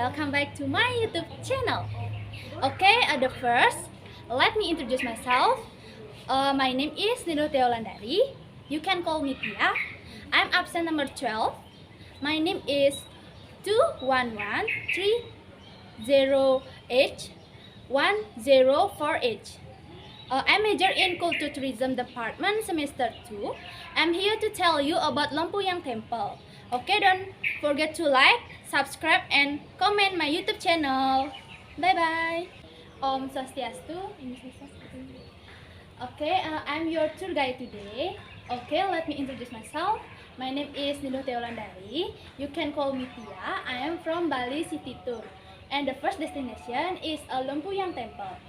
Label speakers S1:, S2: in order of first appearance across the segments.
S1: welcome back to my YouTube channel. Okay, the first, let me introduce myself. My name is Nino Teolandari. You can call me Tia. I'm absent number 12. My name is 21130H1048. I major in Culture Tourism Department semester 2. I'm here to tell you about Lempuyang Temple. Okay, don't forget to like, subscribe, and comment my YouTube channel. Bye bye. Om Swastiastu. Okay, I'm your tour guide today. Okay, let me introduce myself. My name is Niluh Teolandari. You can call me Tia. I am from Bali City Tour. And the first destination is Lempuyang Temple.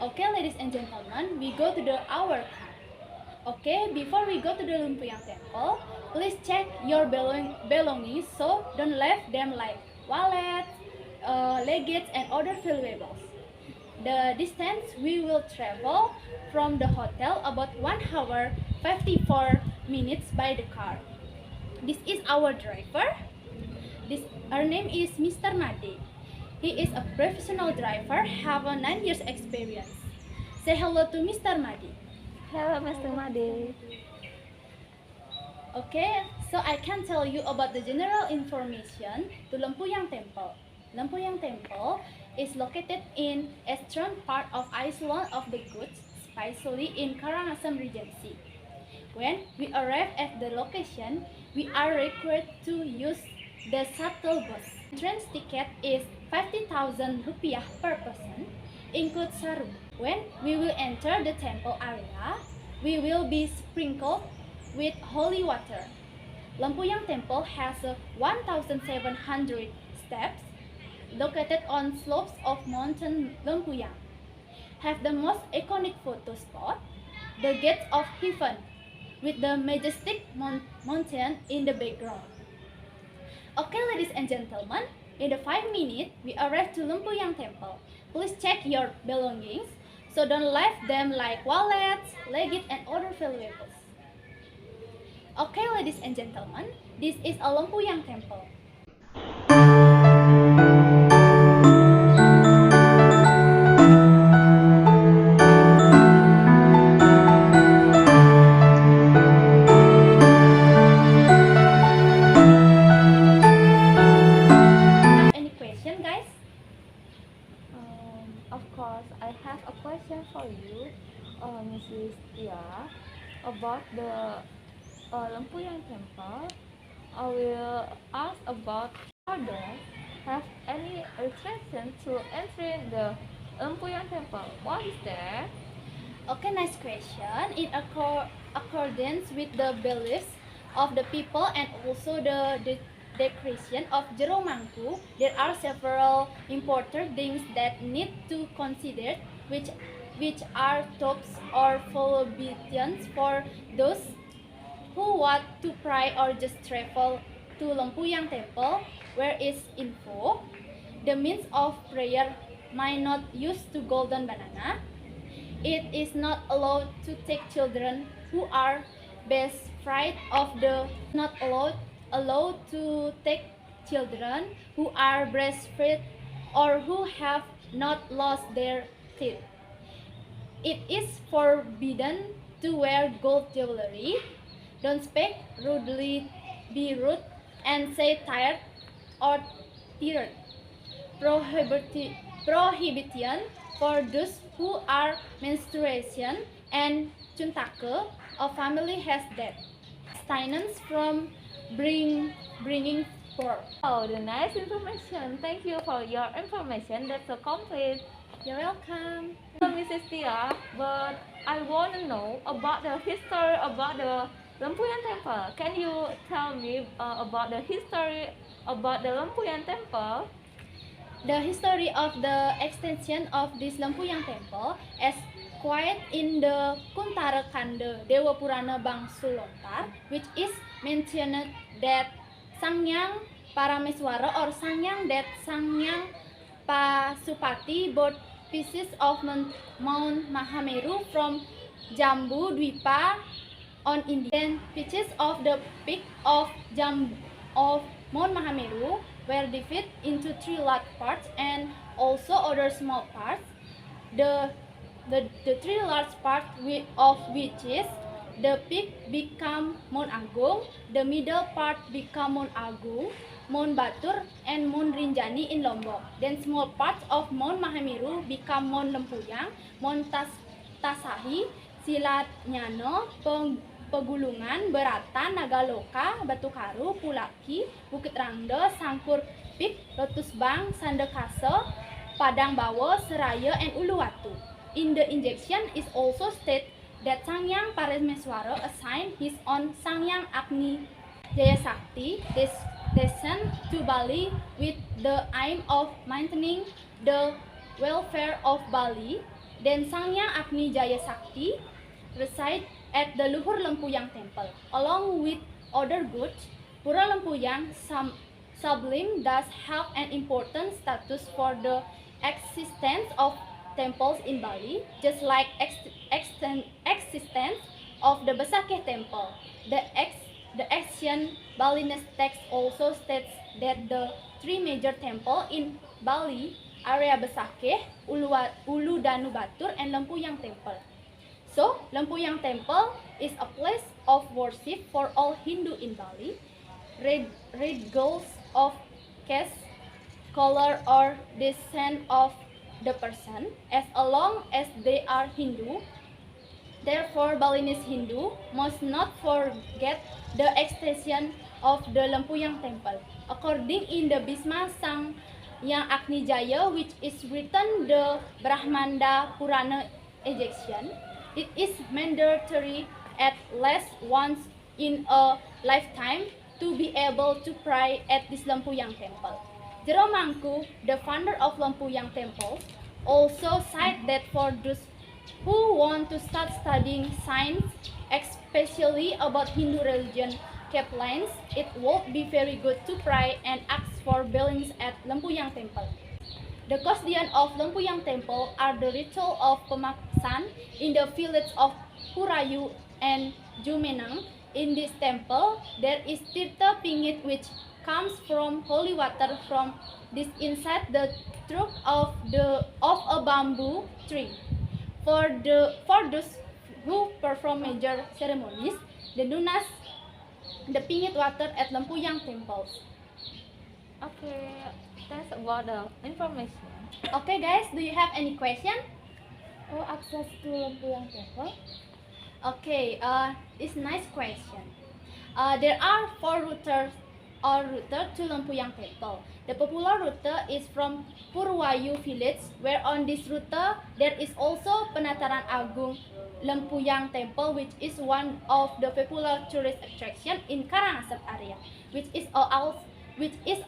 S1: Okay, ladies and gentlemen, we go to our car. Okay, before we go to the Lempuyang Temple, please check your belongings, so don't leave them like wallets, luggage, and other valuables. The distance we will travel from the hotel about 1 hour 54 minutes by the car. This is our driver. Her name is Mr. Made. He is a professional driver, have a 9 years experience. Say hello to Mr. Made.
S2: Hello, Mr. Made.
S1: Okay, so I can tell you about the general information to Lempuyang Temple. Lempuyang Temple is located in eastern part of Island of the Goods, especially in Karangasem Regency. When we arrive at the location, we are required to use the shuttle bus. Entrance ticket is 50,000 rupiah per person, includes saru. When we will enter the temple area, we will be sprinkled with holy water. Lempuyang Temple has 1,700 steps located on slopes of Mountain Lempuyang. Have the most iconic photo spot, the Gates of Heaven, with the majestic mountain in the background. Okay, ladies and gentlemen, in the 5 minutes we arrive to Lempuyang Temple. Please check your belongings, so don't leave them like wallets, luggage, and other valuables. Okay, ladies and gentlemen, this is a Lempuyang Temple. Any question, guys?
S2: Of course, I have a question for you, Mrs. Tia, about the Lempuyang Temple. I will ask about students have any restriction to entering the Lempuyang Temple. What is that?
S1: Okay, nice question. In accordance with the beliefs of the people and also the declaration of Jero Mangku, there are several important things that need to consider, which are tops or forbidden for those who want to pray or just travel to Lempuyang Temple. Where is info? The means of prayer might not use to golden banana. It is not allowed to take children who are best fright of the not allowed to take children who are breastfed or who have not lost their teeth. It is forbidden to wear gold jewelry. Don't speak rudely, be rude, and say tired or tired. Prohibition for those who are menstruation and chuntake, a family has death. Abstinence from bringing forth.
S2: Oh, the nice information. Thank you for your information. That's so complete.
S1: You're welcome.
S2: So, Mrs. Tia, but I want to know about the history about the Lempuyang Temple. Can you tell me about the history about the Lempuyang Temple?
S1: The history of the extension of this Lempuyang Temple is quite in the Kuntara Kanda Dewa Purana Bangsu Lontar, which is mentioned that Sangyang Parameswara or Sangyang Pasupati bought pieces of Mount Mahameru from Jambu Dwipa on India. Then pieces of the peak of Mount Mahameru were divided into three large parts and also other small parts. The three large parts of which is the peak become Mount Agung, the middle part become Mount Agung, Mount Batur, and Mount Rinjani in Lombok. Then small parts of Mount Mahameru become Mount Lempuyang, Mount Tasahi, Silat Nyano, Pegulungan, Beratan, Nagaloka, Batu Karu, Pulaki, Bukit Rangda, Sangkur Peak, Lotus Bang, Sandekasa, Padang Bawo, Seraya, and Uluwatu. In the injection is also stated that Sangyang Parameswara assigned his own Sangyang Agni Jayasakti descent to Bali with the aim of maintaining the welfare of Bali. Then Sangyang Agni Jayasakti reside at the Luhur Lempuyang Temple. Along with other goods, Pura Lempuyang Sublime does have an important status for the existence of temples in Bali, just like existence of the Besakeh Temple. The ancient Balinese text also states that the three major temples in Bali, area Besakeh, Ulu Danu Batur, and Lempuyang Temple. So, Lempuyang Temple is a place of worship for all Hindu in Bali, regardless of caste, color, or descent of the person, as long as they are Hindu. Therefore, Balinese Hindu must not forget the extension of the Lempuyang Temple. According in the Bhisma Sangyang Agni Jaya, which is written the Brahmanda Purana ejection, it is mandatory at least once in a lifetime to be able to pray at this Lempuyang Temple. Jero Mangku, the founder of Lempuyang Temple, also said that for those who want to start studying science, especially about Hindu religion caplans, it would be very good to pray and ask for blessings at Lempuyang Temple. The custodian of Lempuyang Temple are the ritual of Pemaksan in the village of Purayu and Jumenang. In this temple, there is Tirta Pingit, which comes from holy water from this inside the trunk of a bamboo tree. For those who perform major ceremonies, they do not the Pingit water at Lempuyang temples.
S2: Okay, that's about the information.
S1: Okay guys, do you have any question?
S2: Oh, access to Lempuyang Temple?
S1: Okay, it's nice question. There are four routes to Lempuyang Temple. The popular route is from Purwayu village, where on this route there is also Penataran Agung Lempuyang Temple, which is one of the popular tourist attraction in Karangasem area, which is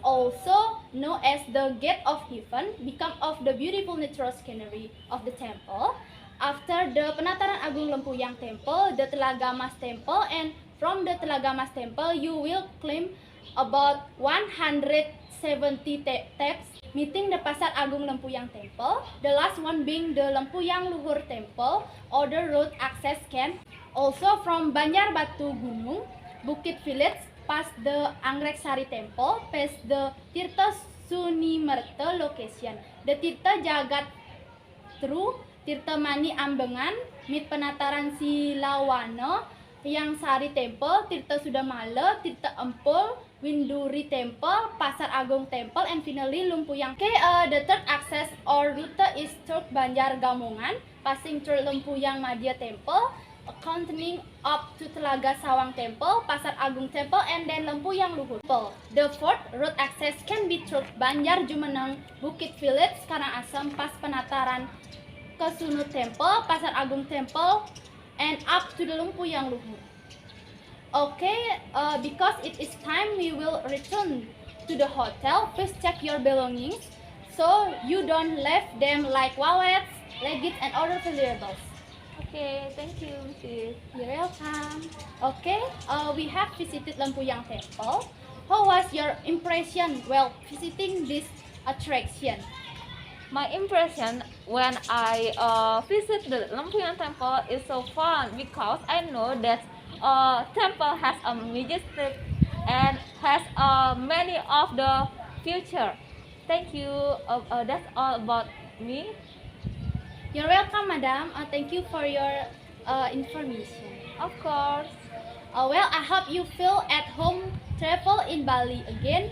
S1: also known as the Gate of Heaven, because of the beautiful natural scenery of the temple. After the Penataran Agung Lempuyang Temple, the Telaga Mas Temple, and from the Telaga Mas Temple, you will climb about 170 steps, meeting the Pasar Agung Lempuyang Temple. The last one being the Lempuyang Luhur Temple, other road access can also from Banjarbatu Gunung, Bukit Village, past the Anggrek Sari Temple, past the Tirta Sunimerta location, the Tirta Jagat Tru, Tirta Mani Ambengan, meet Penataran Silawana, Yang Sari Temple, Tirta Sudamala, Tirta Empul, Winduri Temple, Pasar Agung Temple, and finally Lempuyang. Okay, the third access or route is through Banjar Gamongan, passing through Lempuyang Madya Temple, continuing up to Telaga Sawang Temple, Pasar Agung Temple, and then Lempuyang Luhur Temple. The fourth route access can be through Banjar Jumeneng, Bukit Village, Karangasem, pas Penataran Kesunu Temple, Pasar Agung Temple, and up to the Lempuyang Luhur. Okay, because it is time we will return to the hotel. Please check your belongings so you don't leave them like wallets, luggage, and other valuables.
S2: Okay, thank you, Mrs.
S1: You're welcome. Okay, we have visited Lempuyang Temple. How was your impression while visiting this attraction?
S2: My impression when I visit the Lempuyang Temple is so fun because I know that temple has a majestic and has many of the future. Thank you. That's all about me.
S1: You're welcome, madam. Thank you for your information.
S2: Of course.
S1: Well, I hope you feel at home travel in Bali again.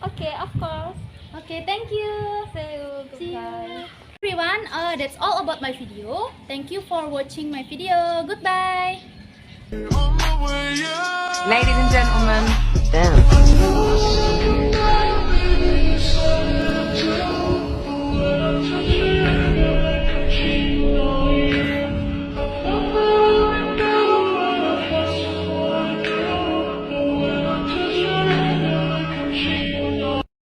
S2: Okay, of course.
S1: Okay, thank you.
S2: See you.
S1: See
S2: Goodbye.
S1: you. Everyone, that's all about my video. Thank you for watching my video. Goodbye.
S3: Ladies and gentlemen, dance.